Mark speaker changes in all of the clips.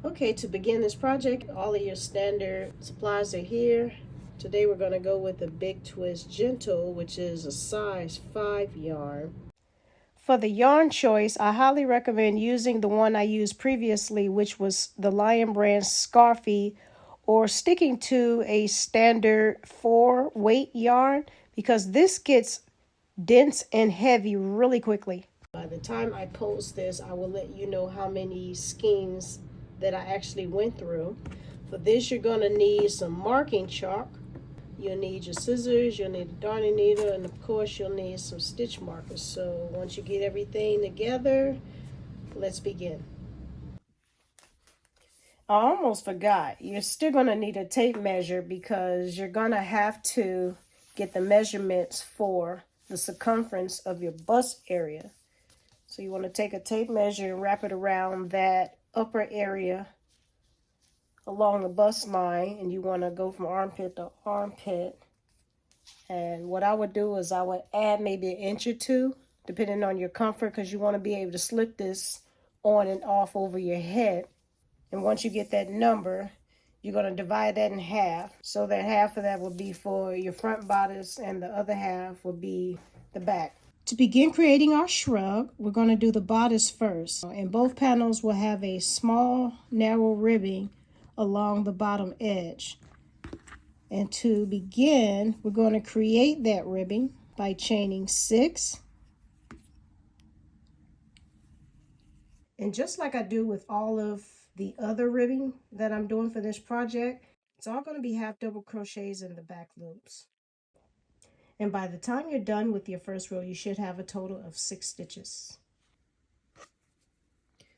Speaker 1: Okay, to begin this project, all of your standard supplies are here. Today we're going to go with the Big Twist Gentle, which is a size 5 yarn. For the yarn choice, I highly recommend using the one I used previously, which was the Lion Brand Scarfy, or sticking to a standard 4 weight yarn, because this gets dense and heavy really quickly. By the time I post this, I will let you know how many skeins that I actually went through. For this, you're going to need some marking chalk. You'll need your scissors, you'll need a darning needle, and of course you'll need some stitch markers. So once you get everything together, let's begin. I almost forgot. You're still going to need a tape measure because you're going to have to get the measurements for the circumference of your bust area. So you want to take a tape measure and wrap it around that upper area along the bust line, and you want to go from armpit to armpit. And what I would do is I would add maybe an inch or two, depending on your comfort, because you want to be able to slip this on and off over your head. And once you get that number, you're going to divide that in half. So that half of that will be for your front bodice and the other half will be the back. To begin creating our shrug, we're going to do the bodice first. And both panels will have a small, narrow ribbing along the bottom edge. And to begin, we're going to create that ribbing by chaining 6. And just like I do with all of the other ribbing that I'm doing for this project, it's all going to be half double crochets in the back loops. And by the time you're done with your first row, you should have a total of 6 stitches.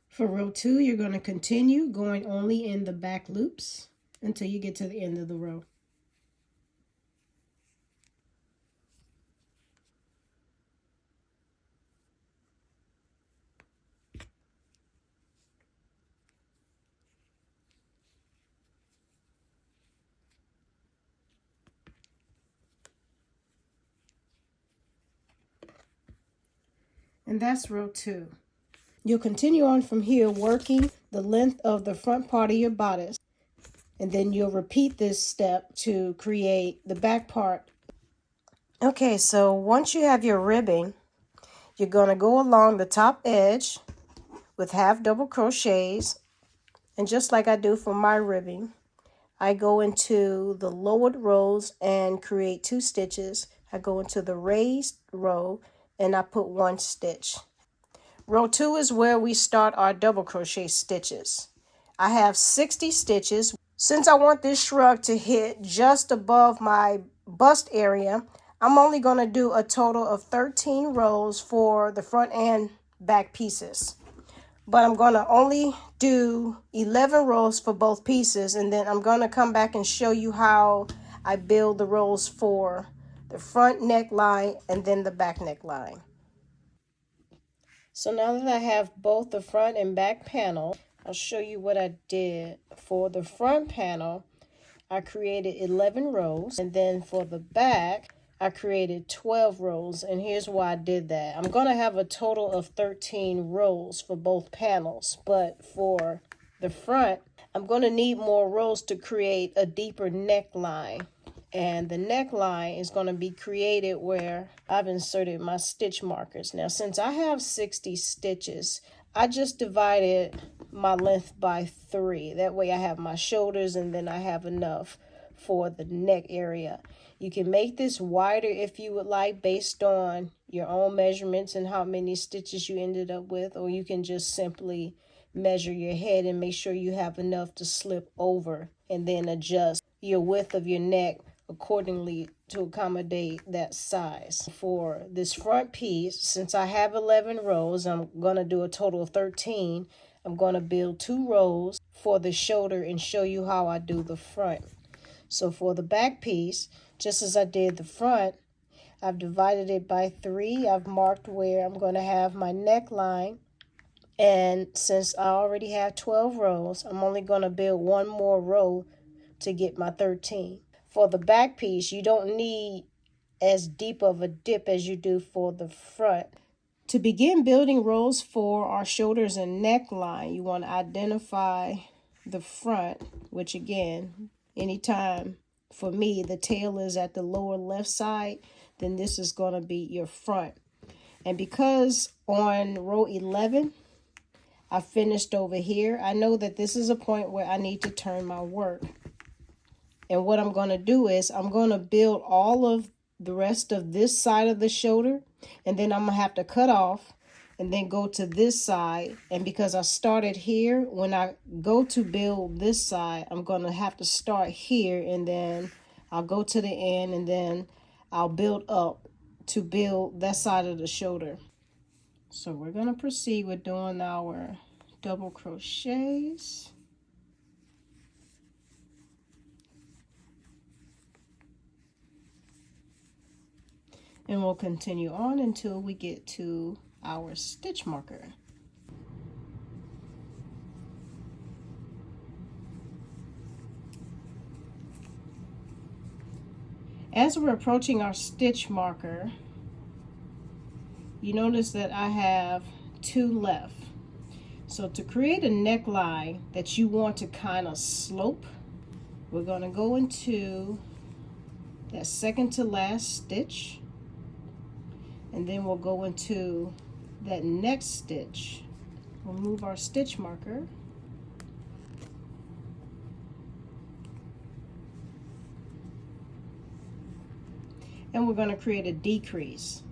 Speaker 1: For row 2, you're going to continue going only in the back loops until you get to the end of the row. And that's row 2. You'll continue on from here working the length of the front part of your bodice, and then you'll repeat this step to create the back part. Okay, so once you have your ribbing, you're going to go along the top edge with half double crochets, and just like I do for my ribbing, I go into the lowered rows and create 2 stitches. I go into the raised row and I put 1 stitch. Row 2 is where we start our double crochet stitches. I have 60 stitches. Since I want this shrug to hit just above my bust area, I'm only going to do a total of 13 rows for the front and back pieces. But I'm going to only do 11 rows for both pieces, and then I'm going to come back and show you how I build the rows for the front neckline and then the back neckline. So now that I have both the front and back panel, I'll show you what I did. For the front panel, I created 11 rows, and then for the back, I created 12 rows, and here's why I did that. I'm going to have a total of 13 rows for both panels, but for the front, I'm going to need more rows to create a deeper neckline. And the neckline is going to be created where I've inserted my stitch markers. Now, since I have 60 stitches, I just divided my length by 3. That way I have my shoulders and then I have enough for the neck area. You can make this wider if you would like, based on your own measurements and how many stitches you ended up with, or you can just simply measure your head and make sure you have enough to slip over and then adjust your width of your neck accordingly to accommodate that size. For this front piece, since I have 11 rows, I'm going to do a total of 13. I'm going to build 2 rows for the shoulder and show you how I do the front. So for the back piece, just as I did the front, I've divided it by 3. I've marked where I'm going to have my neckline. And since I already have 12 rows, I'm only going to build 1 more row to get my 13. For the back piece, you don't need as deep of a dip as you do for the front. To begin building rows for our shoulders and neckline, you want to identify the front, which again, anytime for me the tail is at the lower left side, then this is going to be your front. And because on row 11 I finished over here, I know that this is a point where I need to turn my work. And what I'm going to do is I'm going to build all of the rest of this side of the shoulder, and then I'm going to have to cut off and then go to this side. And because I started here, when I go to build this side, I'm going to have to start here, and then I'll go to the end, and then I'll build up to build that side of the shoulder. So we're going to proceed with doing our double crochets. And we'll continue on until we get to our stitch marker. As we're approaching our stitch marker, you notice that I have 2 left. So to create a neckline that you want to kind of slope, we're going to go into that second to last stitch, and then we'll go into that next stitch. We'll move our stitch marker. And we're going to create a decrease.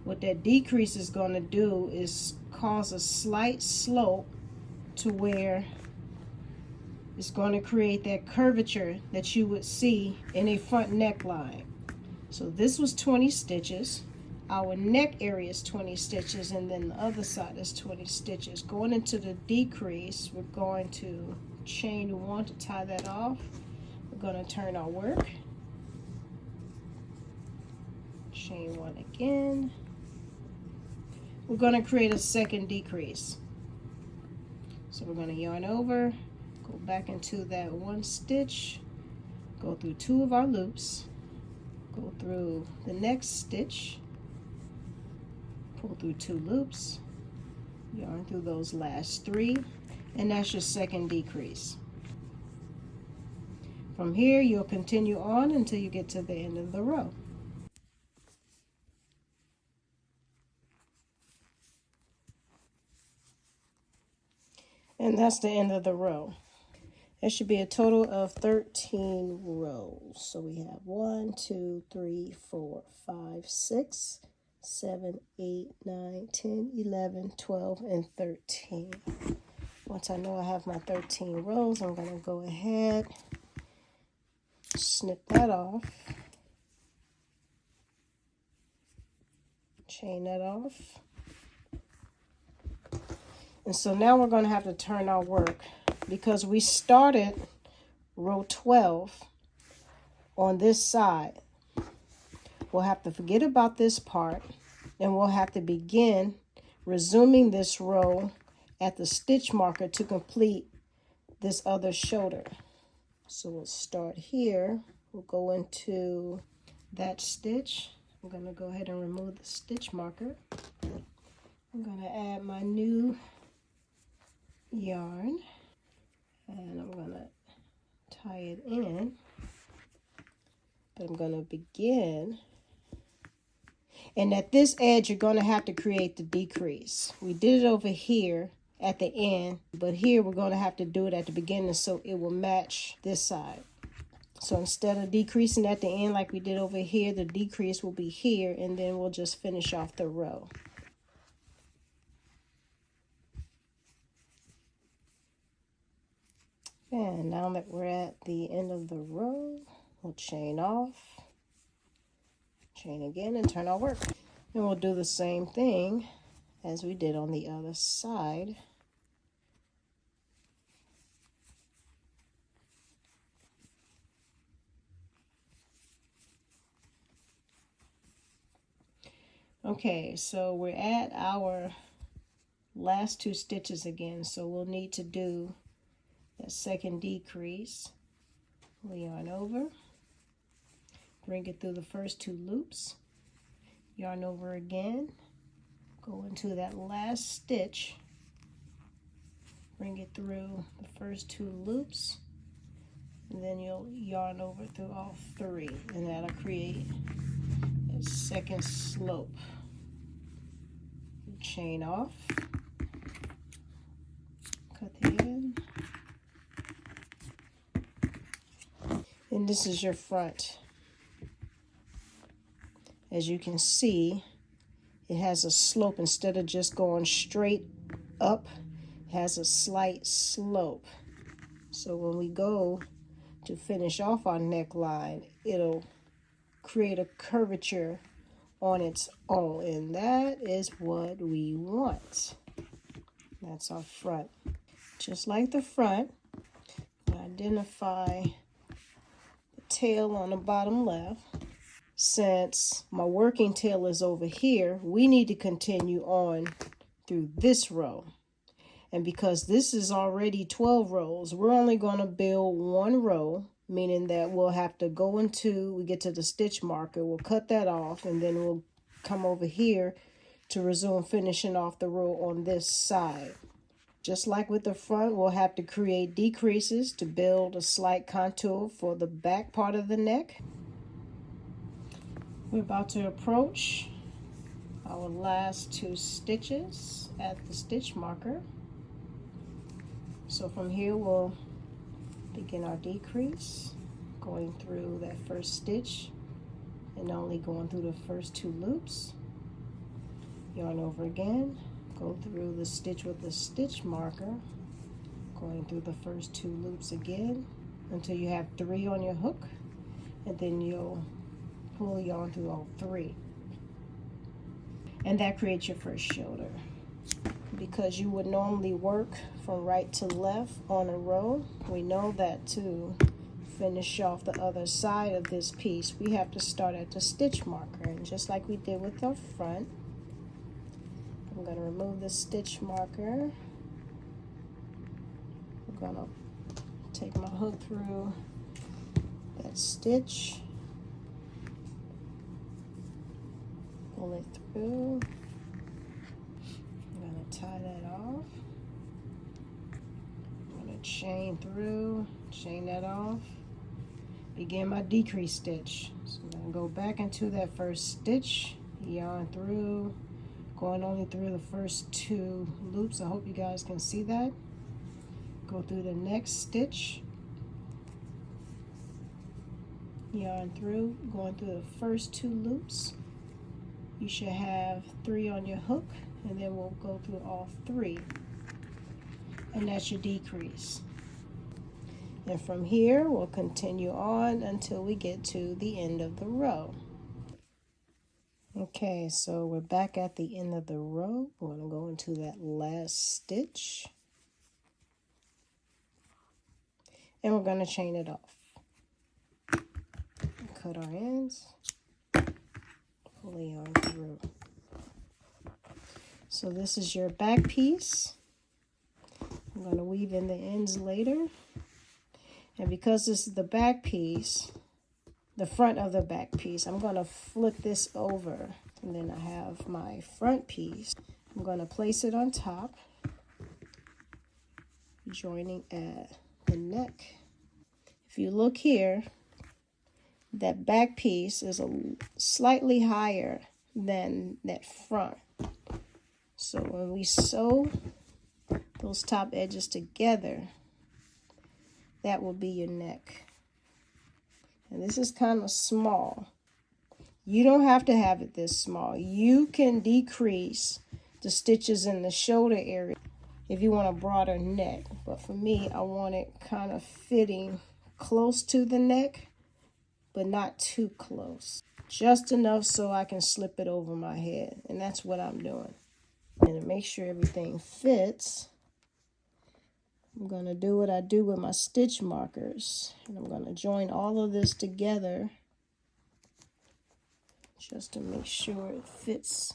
Speaker 1: What that decrease is going to do is cause a slight slope to where it's going to create that curvature that you would see in a front neckline. So this was 20 stitches. Our neck area is 20 stitches, and then the other side is 20 stitches. Going into the decrease, we're going to chain 1 to tie that off. We're going to turn our work. Chain 1 again. We're going to create a second decrease. So we're going to yarn over, go back into that 1 stitch, go through 2 of our loops, go through the next stitch, pull through 2 loops, yarn through those last 3, and that's your second decrease. From here, you'll continue on until you get to the end of the row. And that's the end of the row. There should be a total of 13 rows. So we have 1, 2, 3, 4, 5, 6, 7, 8, 9, 10, 11, 12, and 13. Once I know I have my 13 rows, I'm going to go ahead, snip that off, chain that off. And so now we're going to have to turn our work, because we started row 12 on this side. We'll have to forget about this part, and we'll have to begin resuming this row at the stitch marker to complete this other shoulder. So we'll start here. We'll go into that stitch. I'm going to go ahead and remove the stitch marker. I'm going to add my new yarn, and I'm going to tie it in, but I'm going to begin, and at this edge you're going to have to create the decrease. We did it over here at the end, but here we're going to have to do it at the beginning so it will match this side. So instead of decreasing at the end like we did over here, the decrease will be here, and then we'll just finish off the row. And now that we're at the end of the row, we'll chain off, chain again, and turn our work. And we'll do the same thing as we did on the other side. Okay, so we're at our last 2 stitches again, so we'll need to do that second decrease. We'll yarn over, bring it through the first 2 loops, yarn over again, go into that last stitch, bring it through the first 2 loops, and then you'll yarn over through all 3, and that'll create a second slope. Chain off, cut the end, and this is your front. As you can see, it has a slope. Instead of just going straight up, it has a slight slope. So when we go to finish off our neckline, it'll create a curvature on its own, and that is what we want. That's our front. Just like the front, identify the tail on the bottom left. Since my working tail is over here, we need to continue on through this row. And because this is already 12 rows, we're only going to build 1 row, meaning that we'll have to go into, we get to the stitch marker, we'll cut that off, and then we'll come over here to resume finishing off the row on this side. Just like with the front, we'll have to create decreases to build a slight contour for the back part of the neck. We're about to approach our last 2 stitches at the stitch marker. So from here we'll begin our decrease, going through that first stitch and only going through the first 2 loops. Yarn over again, go through the stitch with the stitch marker, going through the first 2 loops again until you have 3 on your hook, and then you'll pull yarn through all 3. And that creates your first shoulder. Because you would normally work from right to left on a row, we know that to finish off the other side of this piece, we have to start at the stitch marker. And just like we did with our front, I'm going to remove the stitch marker. I'm going to take my hook through that stitch, pull it through. I'm going to tie that off. I'm going to chain through, chain that off, begin my decrease stitch. So I'm going to go back into that first stitch, yarn through, going only through the first 2 loops. I hope you guys can see that. Go through the next stitch, yarn through, going through the first 2 loops. You should have 3 on your hook, and then we'll go through all 3, and that's your decrease. And from here we'll continue on until we get to the end of the row. Okay, so we're back at the end of the row. We're going to go into that last stitch, and we're going to chain it off. Cut our ends, pull the yarn through. So this is your back piece. I'm going to weave in the ends later. And because this is the back piece, the front of the back piece, I'm going to flip this over. And then I have my front piece. I'm going to place it on top, joining at the neck. If you look here, that back piece is slightly higher than that front. So when we sew those top edges together, that will be your neck. And this is kind of small. You don't have to have it this small. You can decrease the stitches in the shoulder area if you want a broader neck. But for me, I want it kind of fitting close to the neck, but not too close. Just enough so I can slip it over my head. And that's what I'm doing. And to make sure everything fits, I'm going to do what I do with my stitch markers. And I'm going to join all of this together just to make sure it fits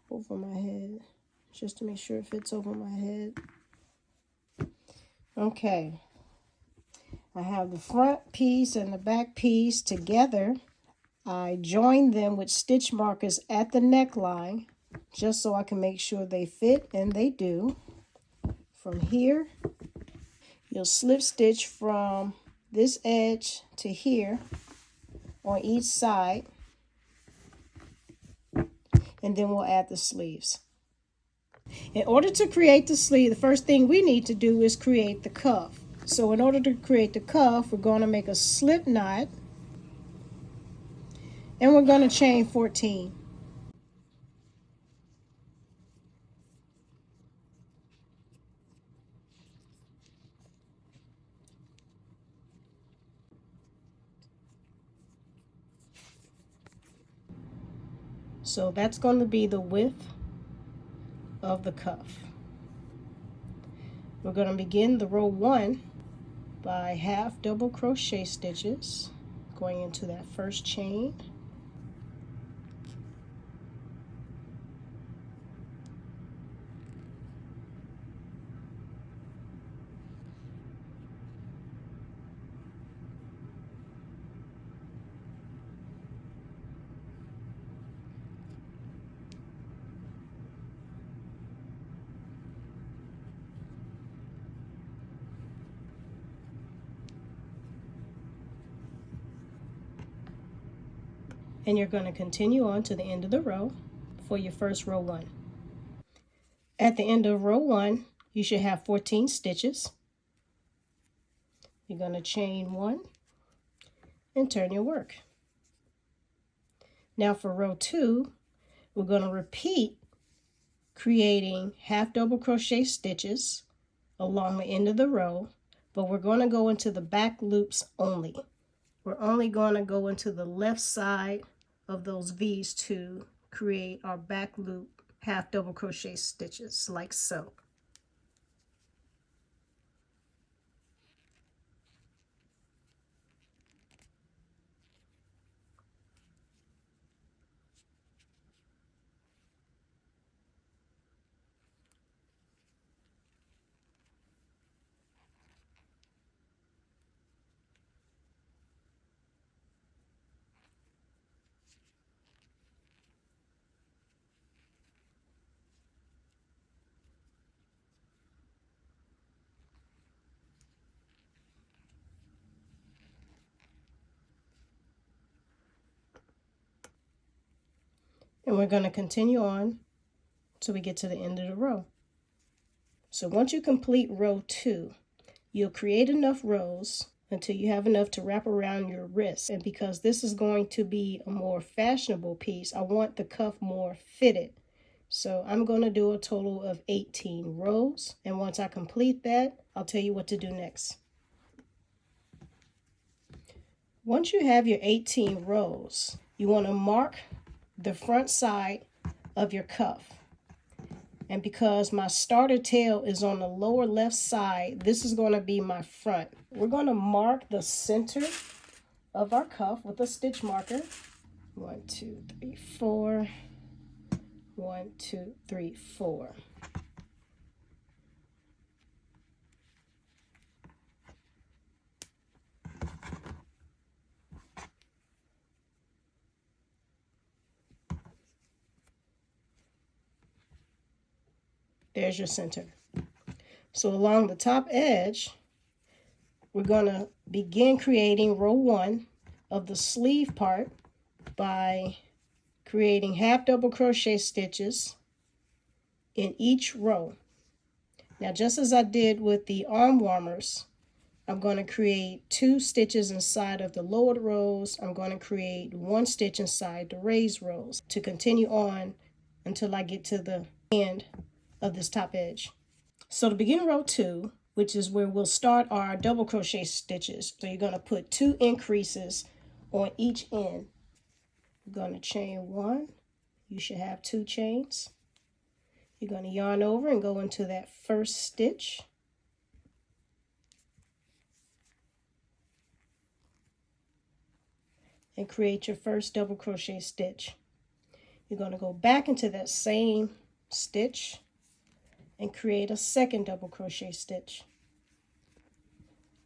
Speaker 1: over my head. Just to make sure it fits over my head. Okay. I have the front piece and the back piece together. I joined them with stitch markers at the neckline just so I can make sure they fit, and they do. from here. You'll slip stitch from this edge to here on each side, and then we'll add the sleeves. In order to create the sleeve, the first thing we need to do is create the cuff. So in order to create the cuff, we're going to make a slip knot, and we're going to chain 14. So that's going to be the width of the cuff. We're going to begin the row 1 by half double crochet stitches going into that first chain. And you're going to continue on to the end of the row for your first row 1. At the end of row 1, you should have 14 stitches. You're going to chain 1 and turn your work. Now for row 2, we're going to repeat creating half double crochet stitches along the end of the row, but we're going to go into the back loops only. We're only going to go into the left side of those V's to create our back loop half double crochet stitches like so. And we're going to continue on till we get to the end of the row. So once you complete row 2, you'll create enough rows until you have enough to wrap around your wrist. And because this is going to be a more fashionable piece, I want the cuff more fitted. So I'm going to do a total of 18 rows. And once I complete that, I'll tell you what to do next. Once you have your 18 rows, you want to mark the front side of your cuff. And because my starter tail is on the lower left side, this is going to be my front. We're going to mark the center of our cuff with a stitch marker. 1, 2, 3, 4. 1, 2, 3, 4. There's your center. So along the top edge, we're going to begin creating row 1 of the sleeve part by creating half double crochet stitches in each row. Now, just as I did with the arm warmers, I'm going to create 2 stitches inside of the lowered rows. I'm going to create 1 stitch inside the raised rows to continue on until I get to the end of this top edge. So to begin row 2, which is where we'll start our double crochet stitches, so you're going to put 2 increases on each end. You're going to chain 1. You should have 2 chains. You're going to yarn over and go into that first stitch. And create your first double crochet stitch. You're going to go back into that same stitch and create a second double crochet stitch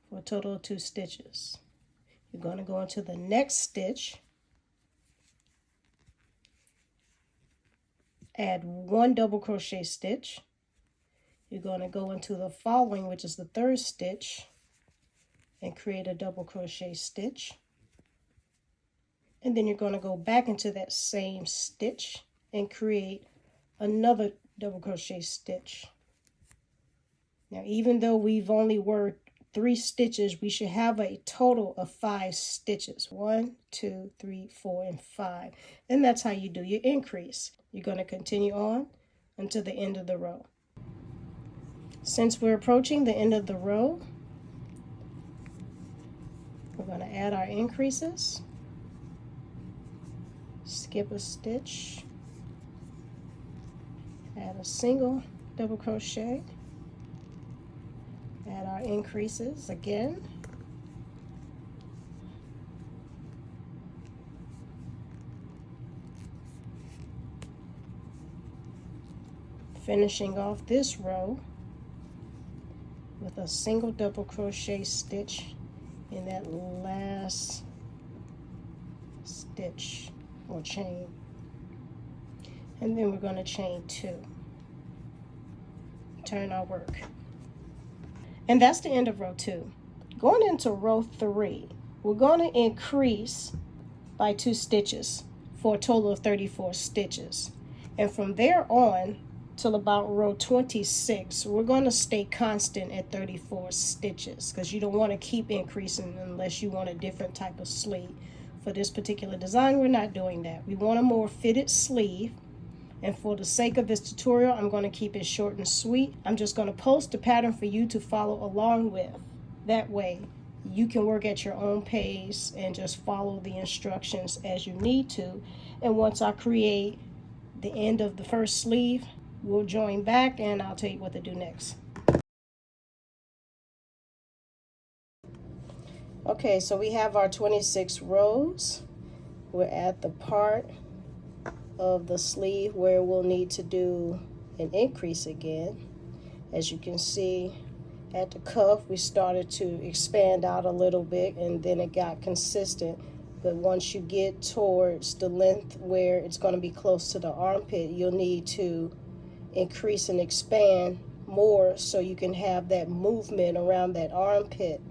Speaker 1: for a total of 2 stitches. You're going to go into the next stitch, add 1 double crochet stitch. you're going to go into the following, which is the third stitch, and create a double crochet stitch. And then you're going to go back into that same stitch and create another double crochet stitch. Now, even though we've only worked 3 stitches, we should have a total of 5 stitches. 1, 2, 3, 4, and 5. And that's how you do your increase. You're going to continue on until the end of the row. Since we're approaching the end of the row, we're going to add our increases. Skip a stitch. Add a single double crochet. Add our increases again. Finishing off this row with a single double crochet stitch in that last stitch or chain. And then we're going to chain 2. Turn our work. And that's the end of row 2. Going into row 3, we're going to increase by 2 stitches for a total of 34 stitches. And from there on till about row 26, we're going to stay constant at 34 stitches because you don't want to keep increasing unless you want a different type of sleeve. For this particular design, we're not doing that. We want a more fitted sleeve. And for the sake of this tutorial, I'm going to keep it short and sweet. I'm just going to post a pattern for you to follow along with. That way, you can work at your own pace and just follow the instructions as you need to. And once I create the end of the first sleeve, we'll join back and I'll tell you what to do next. Okay, so we have our 26 rows. We're at the part of the sleeve where we'll need to do an increase again. As you can see at the cuff, we started to expand out a little bit and then it got consistent. But once you get towards the length where it's going to be close to the armpit, you'll need to increase and expand more so you can have that movement around that armpit.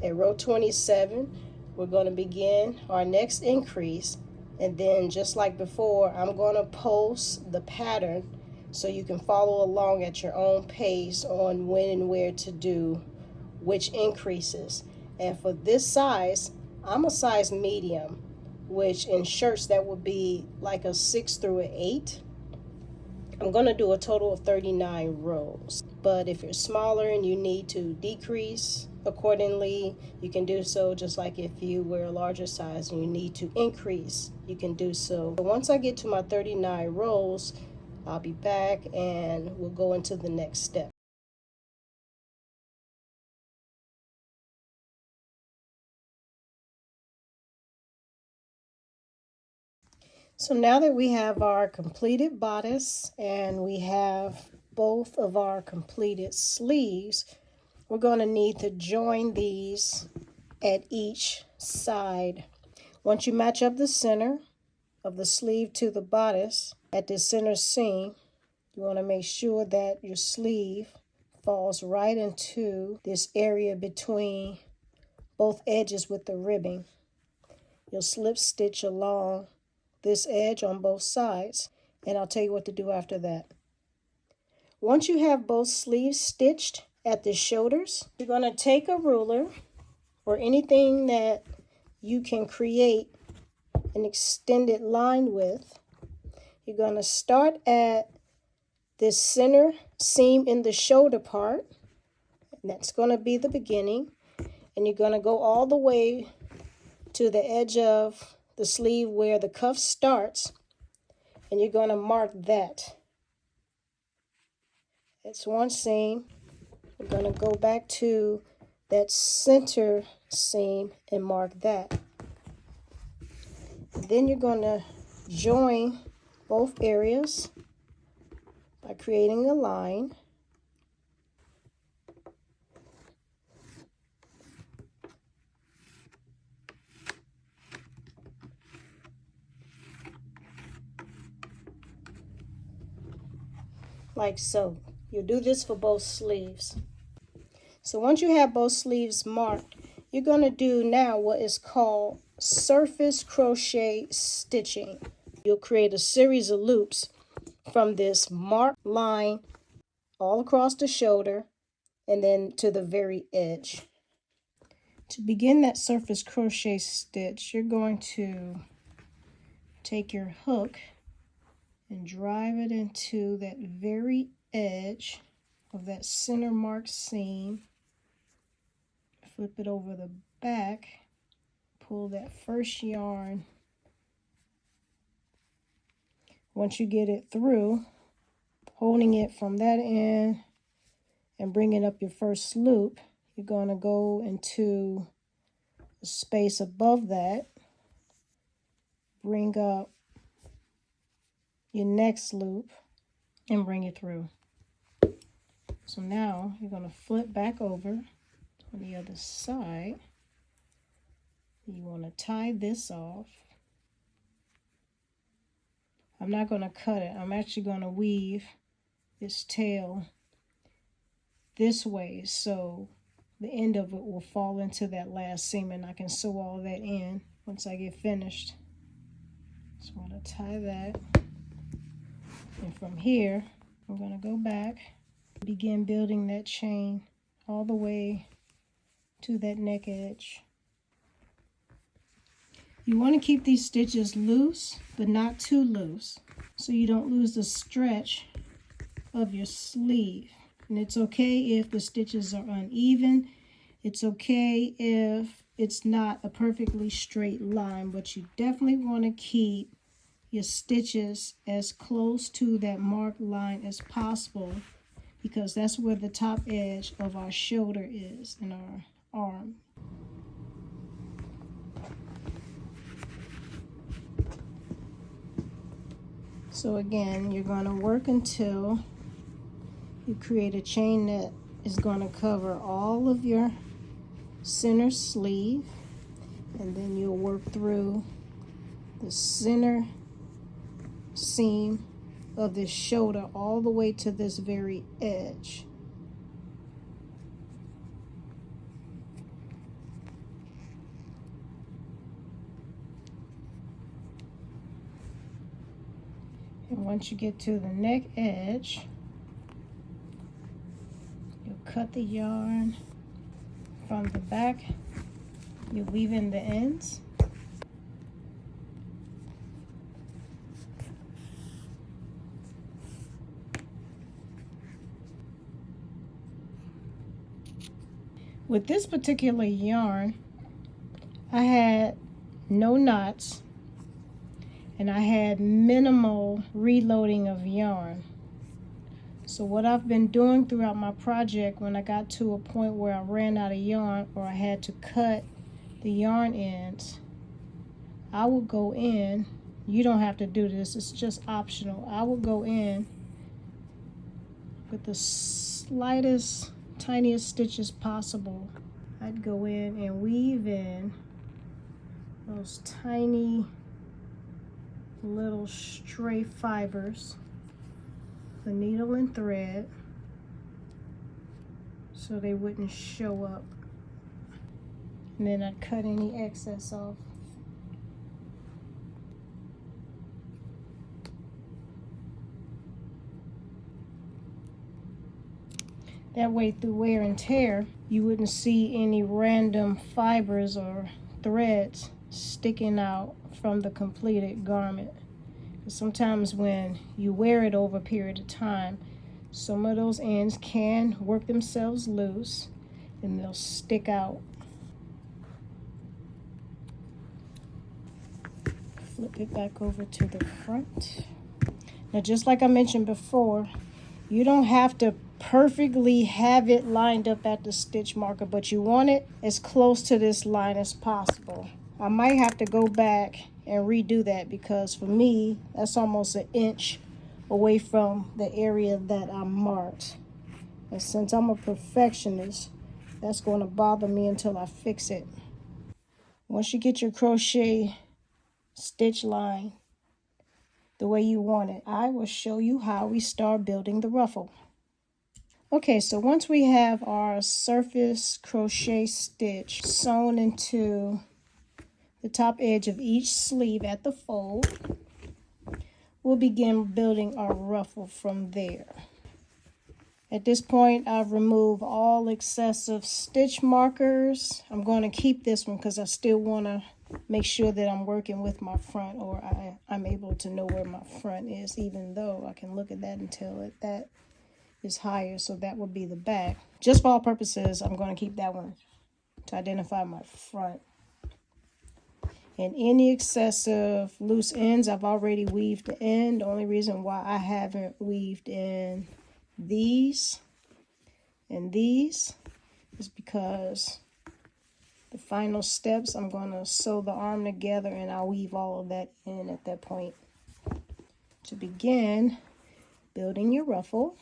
Speaker 1: At row 27, we're going to begin our next increase. And then just like before, I'm going to post the pattern so you can follow along at your own pace on when and where to do which increases. And for this size, I'm a size medium, which in shirts that would be like a 6 through an 8. I'm going to do a total of 39 rows. But if you're smaller and you need to decrease accordingly, you can do so, just like if you wear a larger size and you need to increase, you can do so. But once I get to my 39 rows, I'll be back and we'll go into the next step. So now that we have our completed bodice and we have both of our completed sleeves, we're going to need to join these at each side. Once you match up the center of the sleeve to the bodice at the center seam, you want to make sure that your sleeve falls right into this area between both edges with the ribbing. You'll slip stitch along this edge on both sides, and I'll tell you what to do after that. Once you have both sleeves stitched at the shoulders, you're going to take a ruler or anything that you can create an extended line with. You're going to start at this center seam in the shoulder part, and that's going to be the beginning, and you're going to go all the way to the edge of the sleeve where the cuff starts, and you're going to mark that. It's one seam. We're going to go back to that center seam and mark that. And then you're going to join both areas by creating a line. Like so. You'll do this for both sleeves. So once you have both sleeves marked, you're going to do now what is called surface crochet stitching. You'll create a series of loops from this marked line all across the shoulder and then to the very edge. To begin that surface crochet stitch, you're going to take your hook and drive it into that very edge of that center marked seam. Flip it over the back, pull that first yarn. Once you get it through, holding it from that end and bringing up your first loop, you're going to go into the space above that, bring up your next loop, and bring it through. So now you're going to flip back over on the other side. You want to tie this off. I'm not going to cut it. I'm actually going to weave this tail this way so the end of it will fall into that last seam and I can sew all that in once I get finished. So I'm going to tie that. And from here, I'm going to go back, begin building that chain all the way to that neck edge. You want to keep these stitches loose, but not too loose, so you don't lose the stretch of your sleeve. And it's okay if the stitches are uneven. It's okay if it's not a perfectly straight line, but you definitely want to keep your stitches as close to that marked line as possible, because that's where the top edge of our shoulder is and our arm. So again, you're going to work until you create a chain that is going to cover all of your center sleeve, and then you'll work through the center seam of this shoulder all the way to this very edge. And once you get to the neck edge, you'll cut the yarn from the back. You weave in the ends. With this particular yarn, I had no knots and I had minimal reloading of yarn. So what I've been doing throughout my project, when I got to a point where I ran out of yarn or I had to cut the yarn ends, I would go in. You don't have to do this, it's just optional. I would go in with the slightest, tiniest stitches possible. I'd go in and weave in those tiny little stray fibers, the needle and thread, so they wouldn't show up. And then I'd cut any excess off. That way, through wear and tear, you wouldn't see any random fibers or threads sticking out from the completed garment. Sometimes when you wear it over a period of time, some of those ends can work themselves loose and they'll stick out. Flip it back over to the front. Now, just like I mentioned before, you don't have to perfectly have it lined up at the stitch marker, but you want it as close to this line as possible. I might have to go back and redo that, because for me, that's almost an inch away from the area that I marked. And since I'm a perfectionist, that's going to bother me until I fix it. Once you get your crochet stitch line the way you want it, I will show you how we start building the ruffle. Okay, so once we have our surface crochet stitch sewn into the top edge of each sleeve at the fold, we'll begin building our ruffle from there. At this point, I've removed all excessive stitch markers. I'm going to keep this one because I still want to make sure that I'm working with my front, or I'm able to know where my front is, even though I can look at that and tell that is higher, so that would be the back. Just for all purposes, I'm going to keep that one to identify my front. And any excessive loose ends, I've already weaved the end. The only reason why I haven't weaved in these and these is because the final steps, I'm going to sew the arm together and I'll weave all of that in at that point. To begin building your ruffle,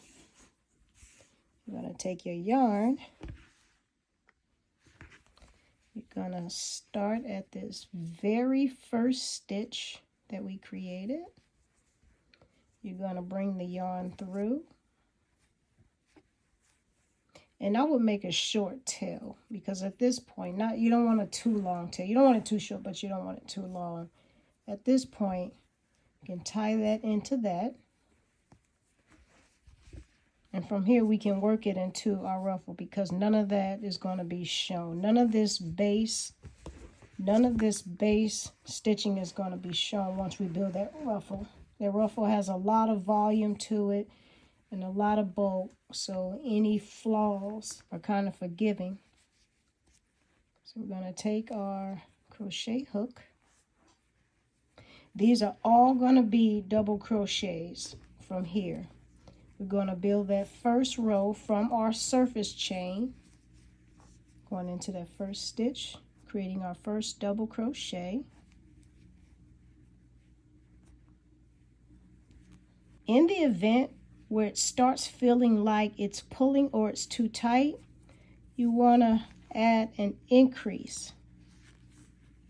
Speaker 1: you're going to take your yarn. You're going to start at this very first stitch that we created. You're going to bring the yarn through. And I would make a short tail because at this point, you don't want a too long tail. You don't want it too short, but you don't want it too long. At this point, you can tie that into that. And from here, we can work it into our ruffle because none of that is going to be shown. None of this base stitching is going to be shown once we build that ruffle. The ruffle has a lot of volume to it and a lot of bulk, so any flaws are kind of forgiving. So we're going to take our crochet hook. These are all going to be double crochets from here. We're going to build that first row from our surface chain, going into that first stitch, creating our first double crochet. In the event where it starts feeling like it's pulling or it's too tight, you want to add an increase.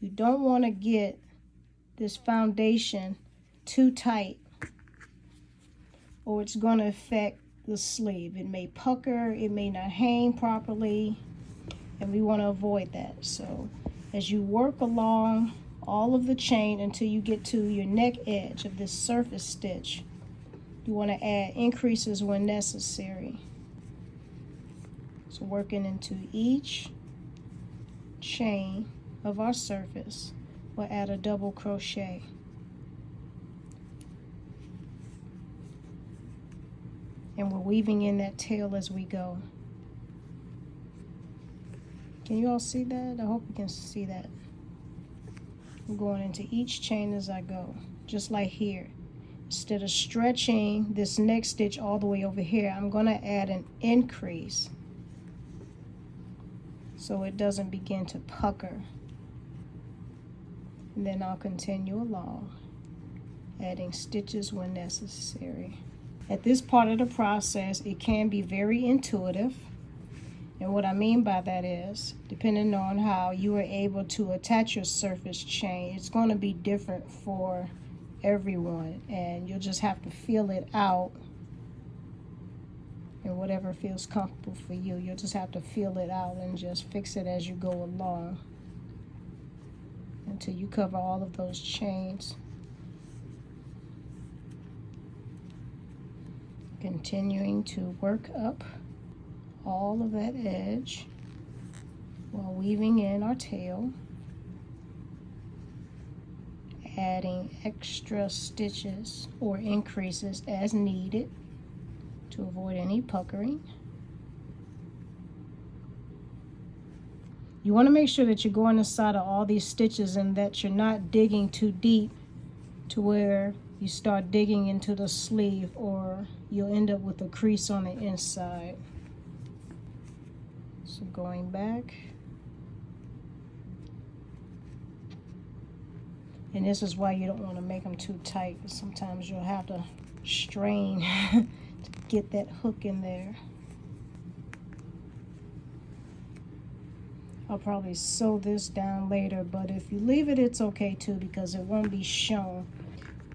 Speaker 1: You don't want to get this foundation too tight, or it's going to affect the sleeve. It may pucker, it may not hang properly, and we want to avoid that. So as you work along all of the chain until you get to your neck edge of this surface stitch, you want to add increases when necessary. So working into each chain of our surface, we'll add a double crochet. And we're weaving in that tail as we go. Can you all see that? I hope you can see that. I'm going into each chain as I go, just like here. Instead of stretching this next stitch all the way over here, I'm going to add an increase so it doesn't begin to pucker. And then I'll continue along, adding stitches when necessary. At this part of the process, it can be very intuitive. And what I mean by that is, depending on how you are able to attach your surface chain, it's going to be different for everyone. And you'll just have to feel it out. And whatever feels comfortable for you, you'll just have to feel it out and just fix it as you go along until you cover all of those chains. Continuing to work up all of that edge while weaving in our tail, adding extra stitches or increases as needed to avoid any puckering. You want to make sure that you're going inside of all these stitches and that you're not digging too deep to where you start digging into the sleeve, or you'll end up with a crease on the inside. So going back, and this is why you don't want to make them too tight, because sometimes you'll have to strain to get that hook in there. I'll probably sew this down later, but if you leave it, it's okay too, because it won't be shown.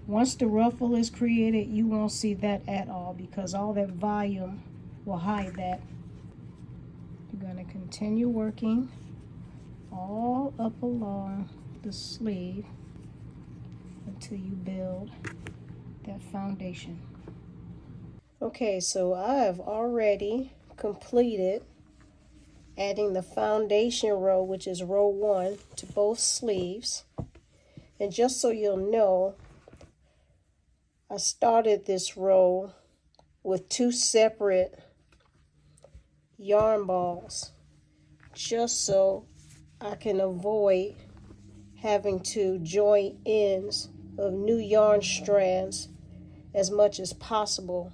Speaker 1: Once the ruffle is created, you won't see that at all, because all that volume will hide that. You're going to continue working all up along the sleeve until you build that foundation. Okay, so I have already completed adding the foundation row, which is row 1, to both sleeves. And just so you'll know, I started this row with 2 separate yarn balls, just so I can avoid having to join ends of new yarn strands as much as possible.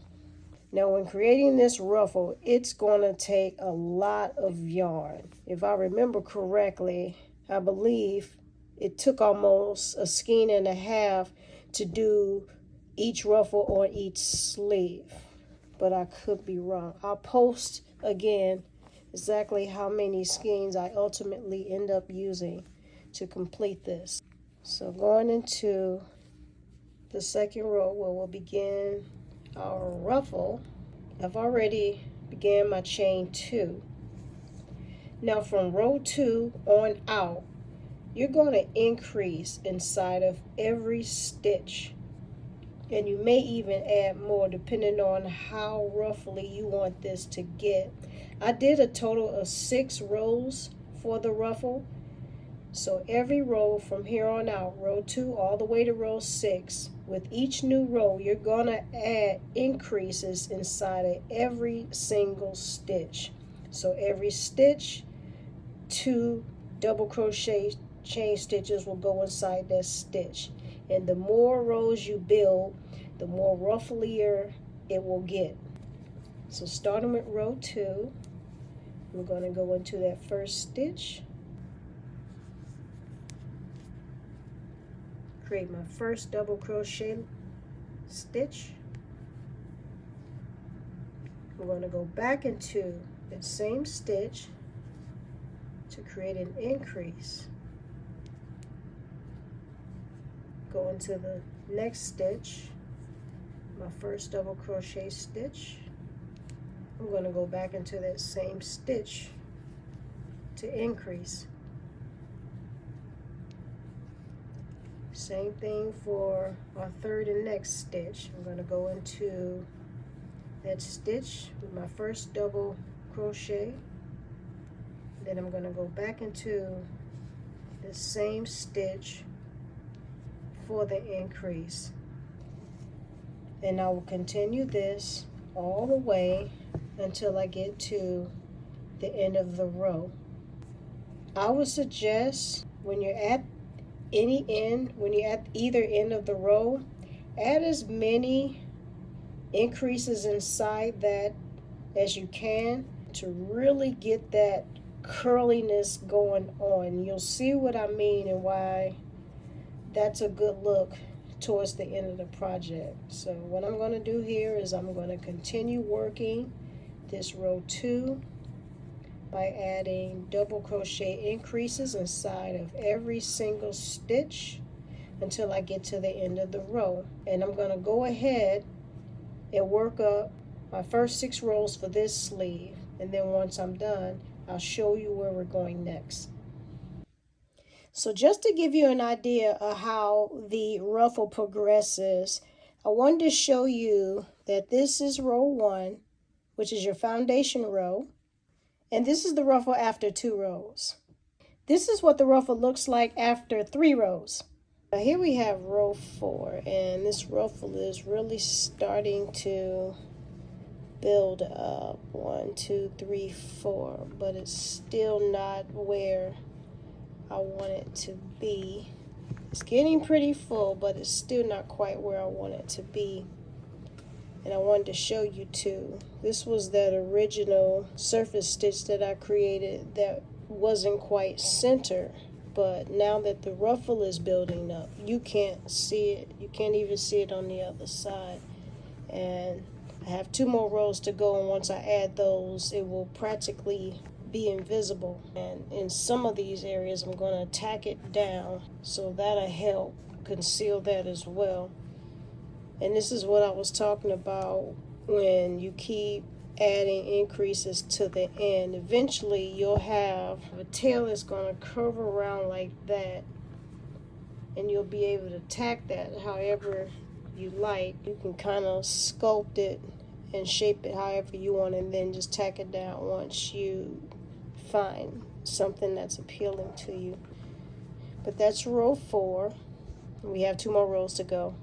Speaker 1: Now, when creating this ruffle, it's going to take a lot of yarn. If I remember correctly, I believe it took almost a skein and a half to do each ruffle on each sleeve, but I could be wrong. I'll post again exactly how many skeins I ultimately end up using to complete this. So going into the second row where we'll begin our ruffle, I've already began my chain 2. Now from row 2 on out, you're going to increase inside of every stitch, and you may even add more depending on how roughly you want this to get. I did a total of 6 rows for the ruffle, so every row from here on out, row 2 all the way to row 6, with each new row you're going to add increases inside of every single stitch. So every stitch, 2 double crochet chain stitches will go inside that stitch, and the more rows you build, the more rufflier it will get. So starting with row 2, we're going to go into that first stitch, create my first double crochet stitch. I'm going to go back into that same stitch to create an increase. Go into the next stitch, my first double crochet stitch. I'm going to go back into that same stitch to increase. Same thing for our third and next stitch. I'm going to go into that stitch with my first double crochet. Then I'm going to go back into the same stitch for the increase. And I will continue this all the way until I get to the end of the row. I would suggest when you're at any end, when you're at either end of the row, add as many increases inside that as you can to really get that curliness going on. You'll see what I mean and why that's a good look towards the end of the project. So what I'm going to do here is I'm going to continue working this row 2 by adding double crochet increases inside of every single stitch until I get to the end of the row. And I'm going to go ahead and work up my first 6 rows for this sleeve, and then once I'm done, I'll show you where we're going next. So just to give you an idea of how the ruffle progresses, I wanted to show you that this is row 1, which is your foundation row, and this is the ruffle after 2 rows. This is what the ruffle looks like after 3 rows. Now here we have row 4, and this ruffle is really starting to build up. 1, 2, 3, 4, but it's still not where I want it to be. It's getting pretty full, but it's still not quite where I want it to be. And I wanted to show you too. This was that original surface stitch that I created that wasn't quite center. But now that the ruffle is building up, you can't see it. You can't even see it on the other side. And I have 2 more rows to go, and once I add those, it will practically be invisible. And in some of these areas, I'm going to tack it down, so that'll help conceal that as well. And this is what I was talking about when you keep adding increases to the end. Eventually you'll have a tail that's going to curve around like that, and you'll be able to tack that however you like. You can kind of sculpt it and shape it however you want, and then just tack it down once you find something that's appealing to you. But that's row 4. We have 2 more rows to go.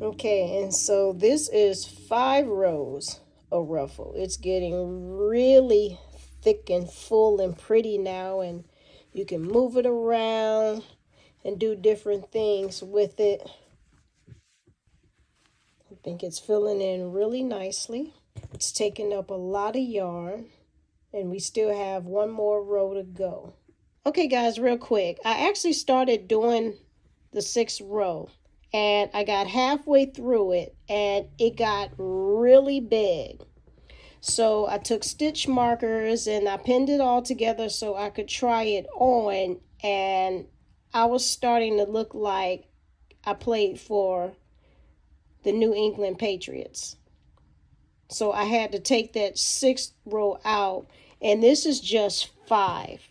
Speaker 1: Okay, and so this is 5 rows of ruffle. It's getting really thick and full and pretty now, and you can move it around and do different things with it. I think it's filling in really nicely. It's taking up a lot of yarn, and we still have 1 more row to go. Okay guys, real quick, I actually started doing the 6th row, and I got halfway through it and it got really big. So I took stitch markers and I pinned it all together so I could try it on, and I was starting to look like I played for the New England Patriots. So I had to take that 6th row out, and this is just 5.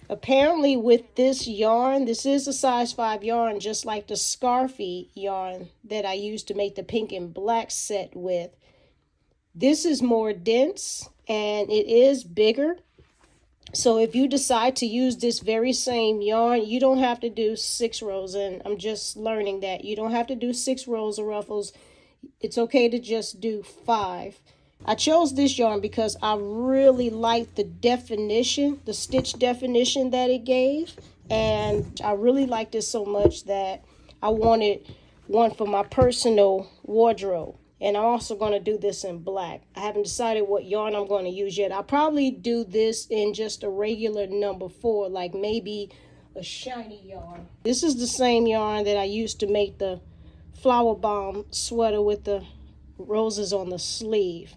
Speaker 1: Apparently with this yarn, this is a size 5 yarn, just like the Scarfy yarn that I used to make the pink and black set with. This is more dense and it is bigger. So if you decide to use this very same yarn, you don't have to do 6 rows. And I'm just learning that you don't have to do 6 rows of ruffles. It's okay to just do 5. I chose this yarn because I really liked the definition, the stitch definition that it gave. And I really liked it so much that I wanted one for my personal wardrobe. And I'm also going to do this in black. I haven't decided what yarn I'm going to use yet. I'll probably do this in just a regular number 4, like maybe a shiny yarn. This is the same yarn that I used to make the Flower Bomb sweater with the roses on the sleeve.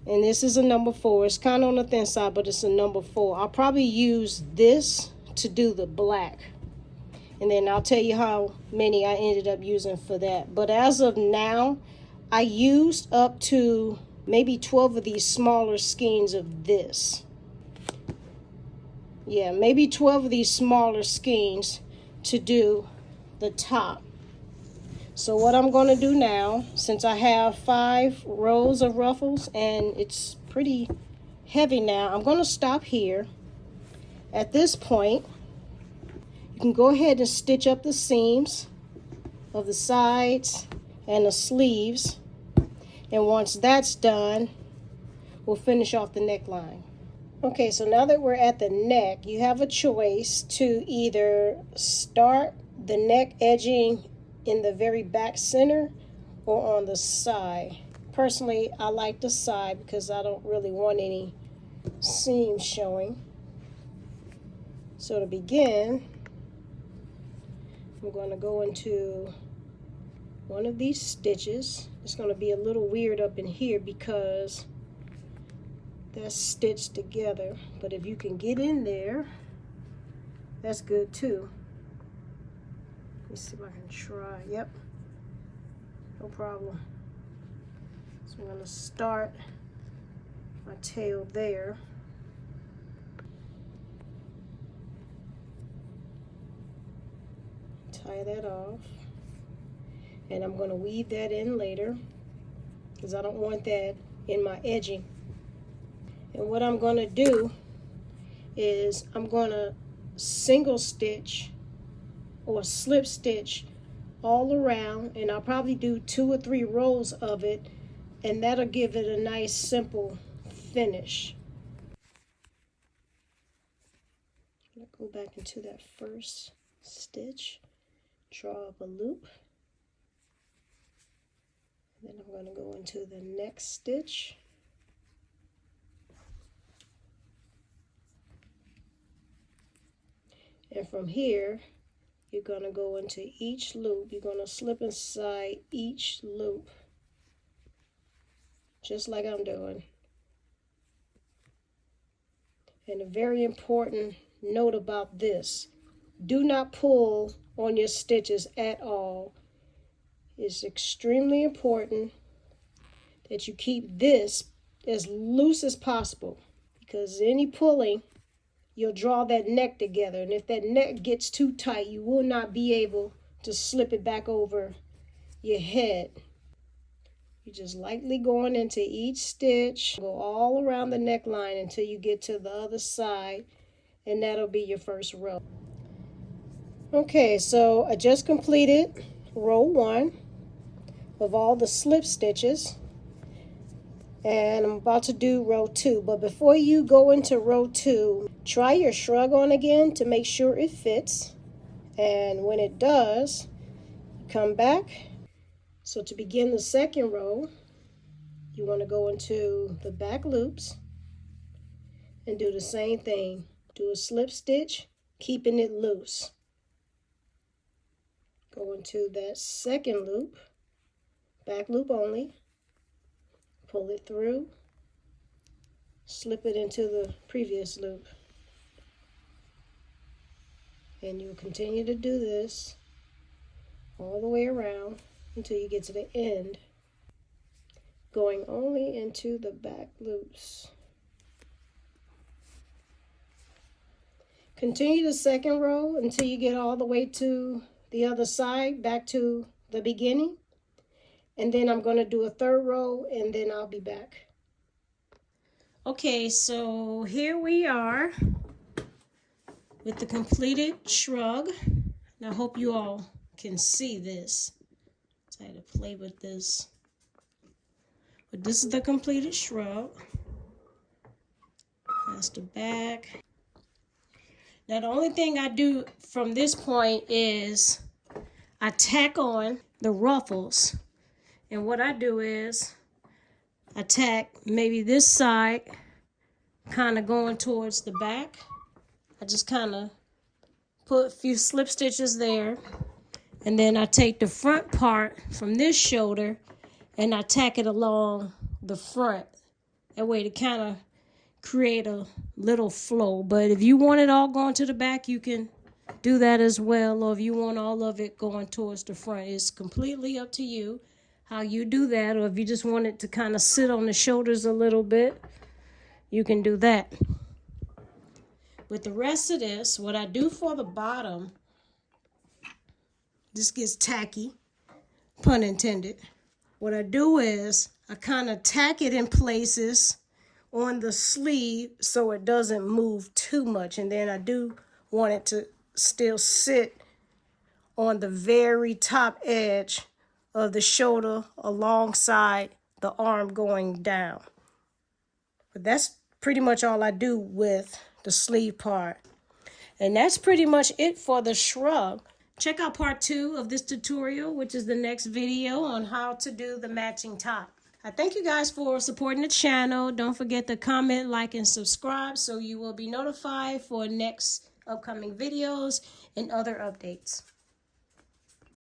Speaker 1: And this is a number 4. It's kind of on the thin side, but it's a number 4. I'll probably use this to do the black. And then I'll tell you how many I ended up using for that. But as of now, I used up to maybe 12 of these smaller skeins of this. Yeah, maybe 12 of these smaller skeins to do the top. So what I'm going to do now, since I have 5 rows of ruffles and it's pretty heavy now, I'm going to stop here. At this point, you can go ahead and stitch up the seams of the sides and the sleeves. And once that's done, we'll finish off the neckline. Okay, so now that we're at the neck, you have a choice to either start the neck edging in the very back center or on the side. Personally, I like the side because I don't really want any seams showing. So to begin, I'm going to go into one of these stitches. It's going to be a little weird up in here because that's stitched together, but if you can get in there, that's good too. Let me see if I can try. Yep, no problem. So I'm going to start my tail there. Tie that off. And I'm going to weave that in later because I don't want that in my edging. And what I'm going to do is I'm going to single stitch or slip stitch all around, and I'll probably do 2 or 3 rows of it, and that'll give it a nice simple finish. I'm going to go back into that first stitch, draw up a loop, and then I'm going to go into the next stitch. And from here, you're going to go into each loop. You're going to slip inside each loop, just like I'm doing. And a very important note about this, do not pull on your stitches at all. It's extremely important that you keep this as loose as possible, because any pulling, you'll draw that neck together, and if that neck gets too tight, you will not be able to slip it back over your head. You're just lightly going into each stitch, go all around the neckline until you get to the other side, and that'll be your first row. Okay, so I just completed row 1 of all the slip stitches, and I'm about to do row 2. But before you go into row 2, try your shrug on again to make sure it fits, and when it does, come back. So to begin the second row, you want to go into the back loops and do the same thing. Do a slip stitch, keeping it loose. Go into that second loop, back loop only, pull it through, slip it into the previous loop. And you'll continue to do this all the way around until you get to the end, going only into the back loops. Continue the second row until you get all the way to the other side, back to the beginning. And then I'm going to do a third row, and then I'll be back. Okay, so here we are with the completed shrug. And I hope you all can see this. So I had to play with this. But this is the completed shrug. That's the back. Now the only thing I do from this point is I tack on the ruffles. And what I do is I tack maybe this side kind of going towards the back. I just kind of put a few slip stitches there. And then I take the front part from this shoulder and I tack it along the front. That way to kind of create a little flow. But if you want it all going to the back, you can do that as well. Or if you want all of it going towards the front, it's completely up to you how you do that. Or if you just want it to kind of sit on the shoulders a little bit, you can do that. With the rest of this, what I do for the bottom, this gets tacky, pun intended. What I do is I kind of tack it in places on the sleeve so it doesn't move too much. And then I do want it to still sit on the very top edge of the shoulder alongside the arm going down. But that's pretty much all I do with the sleeve part. And that's pretty much it for the shrug. Check out part 2 of this tutorial, which is the next video on how to do the matching top. I thank you guys for supporting the channel. Don't forget to comment, like, and subscribe so you will be notified for next upcoming videos and other updates.